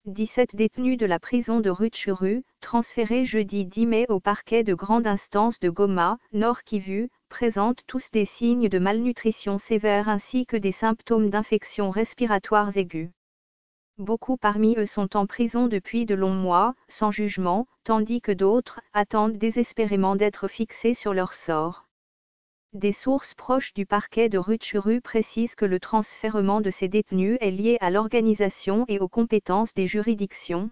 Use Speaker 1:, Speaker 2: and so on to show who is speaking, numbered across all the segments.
Speaker 1: 17 détenus de la prison de Rutshuru, transférés jeudi 10 mai au parquet de grande instance de Goma, Nord Kivu, présentent tous des signes de malnutrition sévère ainsi que des symptômes d'infections respiratoires aiguës. Beaucoup parmi eux sont en prison depuis de longs mois, sans jugement, tandis que d'autres attendent désespérément d'être fixés sur leur sort. Des sources proches du parquet de Rutshuru précisent que le transfèrement de ces détenus est lié à l'organisation et aux compétences des juridictions.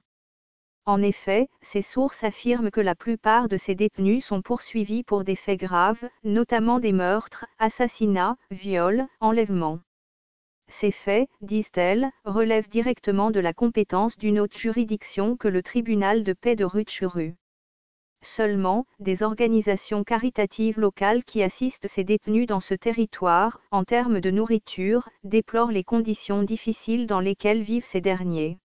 Speaker 1: En effet, ces sources affirment que la plupart de ces détenus sont poursuivis pour des faits graves, notamment des meurtres, assassinats, viols, enlèvements. Ces faits, disent-elles, relèvent directement de la compétence d'une autre juridiction que le tribunal de paix de Rutshuru. Seulement, des organisations caritatives locales qui assistent ces détenus dans ce territoire, en termes de nourriture, déplorent les conditions difficiles dans lesquelles vivent ces derniers.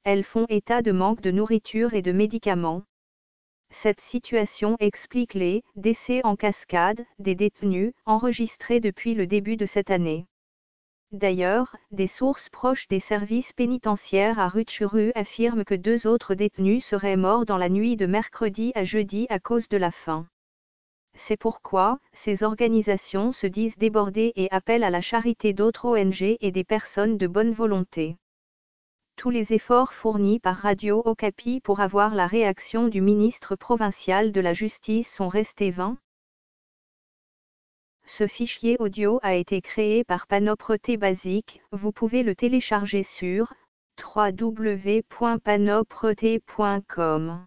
Speaker 1: Elles font état de manque de nourriture et de médicaments. Cette situation explique les décès en cascade des détenus, enregistrés depuis le début de cette année. D'ailleurs, des sources proches des services pénitentiaires à Rutshuru affirment que 2 autres détenus seraient morts dans la nuit de mercredi à jeudi à cause de la faim. C'est pourquoi, ces organisations se disent débordées et appellent à la charité d'autres ONG et des personnes de bonne volonté. Tous les efforts fournis par Radio Okapi pour avoir la réaction du ministre provincial de la Justice sont restés vains. Ce fichier audio a été créé par Panopreté Basic, vous pouvez le télécharger sur www.panopreté.com.